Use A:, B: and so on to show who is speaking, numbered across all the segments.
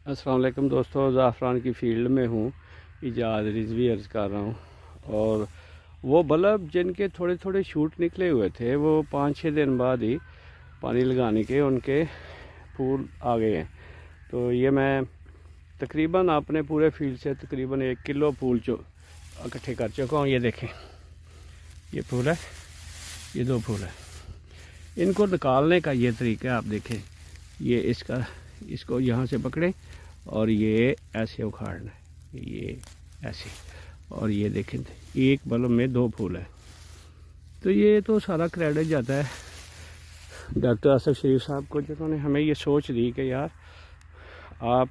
A: السلام علیکم دوستو، زعفران کی فیلڈ میں ہوں، ایجاد رضوی عرض کر رہا ہوں۔ اور وہ بلب جن کے تھوڑے تھوڑے شوٹ نکلے ہوئے تھے، وہ 5-6 دن بعد ہی پانی لگانے کے ان کے پھول آ گئے ہیں۔ تو یہ میں تقریباً اپنے پورے فیلڈ سے تقریباً 1 کلو پھول اکٹھے کر چکا ہوں۔ یہ دیکھیں، یہ پھول ہے، یہ 2 پھول ہے۔ ان کو نکالنے کا یہ طریقہ آپ دیکھیں، یہ اس کو یہاں سے پکڑیں اور یہ ایسے اکھاڑنا ہے، یہ ایسے، اور یہ دیکھیں ایک بلب میں 2 پھول ہیں۔ تو یہ تو سارا کریڈٹ جاتا ہے ڈاکٹر آصف شریف صاحب کو، جنہوں نے ہمیں یہ سوچ دی کہ یار آپ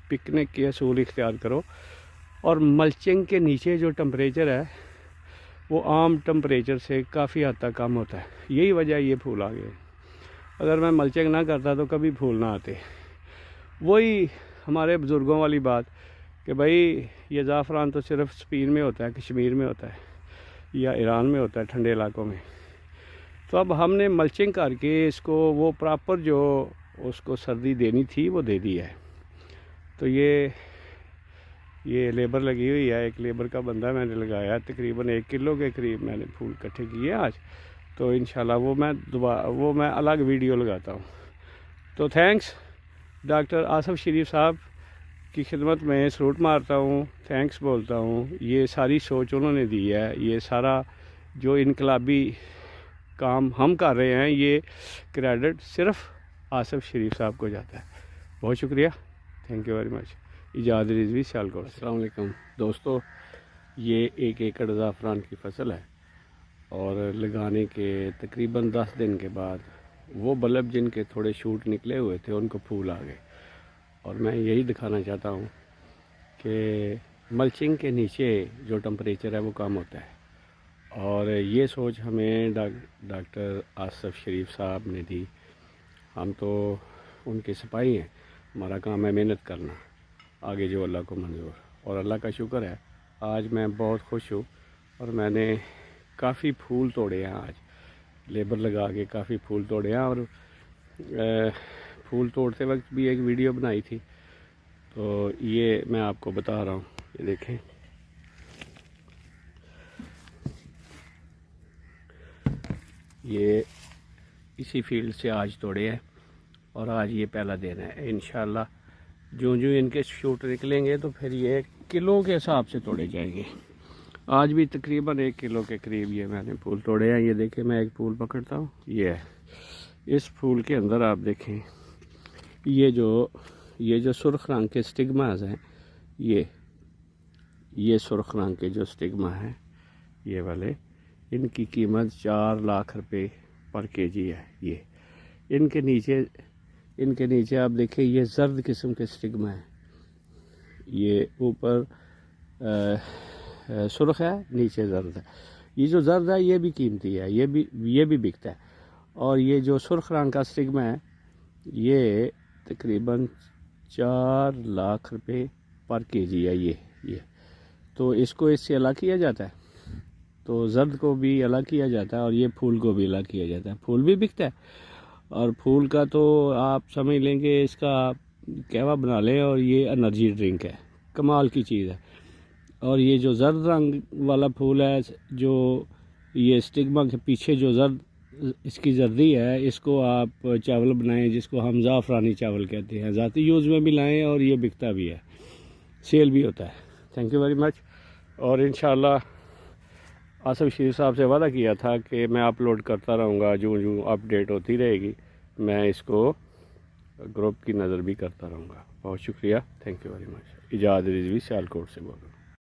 A: پکنک کے اصول اختیار کرو، اور ملچنگ کے نیچے جو ٹمپریچر ہے وہ عام ٹمپریچر سے کافی حد تک کم ہوتا ہے۔ یہی وجہ یہ پھول آ گئے۔ اگر میں ملچنگ نہ کرتا تو کبھی پھول نہ آتے۔ وہی ہمارے بزرگوں والی بات کہ بھائی یہ زعفران تو صرف اسپین میں ہوتا ہے، کشمیر میں ہوتا ہے یا ایران میں ہوتا ہے، ٹھنڈے علاقوں میں۔ تو اب ہم نے ملچنگ کر کے اس کو وہ پراپر جو اس کو سردی دینی تھی وہ دے دی ہے۔ تو یہ لیبر لگی ہوئی ہے، ایک لیبر کا بندہ میں نے لگایا ہے، تقریباً 1 کلو کے قریب میں نے پھول اکٹھے کیے آج۔ تو انشاءاللہ وہ میں الگ ویڈیو لگاتا ہوں۔ تو تھینکس ڈاکٹر آصف شریف صاحب کی خدمت میں سلوٹ مارتا ہوں، تھینکس بولتا ہوں۔ یہ ساری سوچ انہوں نے دی ہے، یہ سارا جو انقلابی کام ہم کر رہے ہیں یہ کریڈٹ صرف آصف شریف صاحب کو جاتا ہے۔ بہت شکریہ، تھینک یو ویری مچ۔ ایجاد رضوی سیالکوٹ۔ السلام علیکم دوستو، یہ 1 ایکڑ زعفران کی فصل ہے، اور لگانے کے تقریباً 10 دن کے بعد وہ بلب جن کے تھوڑے شوٹ نکلے ہوئے تھے ان کو پھول آ گئے۔ اور میں یہی دکھانا چاہتا ہوں کہ ملچنگ کے نیچے جو ٹمپریچر ہے وہ کم ہوتا ہے، اور یہ سوچ ہمیں ڈاکٹر آصف شریف صاحب نے دی۔ ہم تو ان کے سپاہی ہیں، ہمارا کام ہے محنت کرنا، آگے جو اللہ کو منظور۔ اور اللہ کا شکر ہے آج میں بہت خوش ہوں، اور میں نے کافی پھول توڑے ہیں آج، لیبر لگا کے کافی پھول توڑے ہیں۔ اور پھول توڑتے وقت بھی ایک ویڈیو بنائی تھی، تو یہ میں آپ کو بتا رہا ہوں۔ یہ دیکھیں، یہ اسی فیلڈ سے آج توڑے ہیں، اور آج یہ پہلا دن ہے۔ انشاءاللہ جو ان کے شوٹ نکلیں گے تو پھر یہ کلو کے حساب سے توڑے جائیں گے۔ آج بھی تقریباً 1 کلو کے قریب یہ میں نے پھول توڑے ہیں۔ یہ دیکھیں، میں ایک پھول پکڑتا ہوں، یہ ہے۔ اس پھول کے اندر آپ دیکھیں، یہ جو سرخ رنگ کے سٹگماز ہیں، یہ سرخ رنگ کے جو سٹگما ہیں یہ والے، ان کی قیمت 4 لاکھ روپے پر kg ہے۔ یہ ان کے نیچے آپ دیکھیں، یہ زرد قسم کے سٹگما ہیں، یہ اوپر سرخ ہے، نیچے زرد ہے۔ یہ جو زرد ہے یہ بھی قیمتی ہے، یہ بھی بکتا ہے۔ اور یہ جو سرخ رنگ کا سٹگما ہے یہ تقریباً 4 لاکھ روپے پر kg ہے۔ یہ تو اس کو اس سے الگ کیا جاتا ہے، تو زرد کو بھی الگ کیا جاتا ہے، اور یہ پھول کو بھی الگ کیا جاتا ہے۔ پھول بھی بکتا ہے، اور پھول کا تو آپ سمجھ لیں کہ اس کا قہوہ بنا لیں، اور یہ انرجی ڈرنک ہے، کمال کی چیز ہے۔ اور یہ جو زرد رنگ والا پھول ہے، جو یہ سٹگما کے پیچھے جو اس کی زردی ہے، اس کو آپ چاول بنائیں، جس کو ہم زعفرانی چاول کہتے ہیں، ذاتی یوز میں بھی لائیں، اور یہ بکتا بھی ہے، سیل بھی ہوتا ہے۔ Thank you very much. اور انشاءاللہ آصف شریف صاحب سے وعدہ کیا تھا کہ میں اپلوڈ کرتا رہوں گا، جو اپڈیٹ ہوتی رہے گی میں اس کو گروپ کی نظر بھی کرتا رہوں گا۔ بہت شکریہ، تھینک یو ویری مچ۔ ایجاد رضوی سیالکوٹ سے بول رہا ہوں۔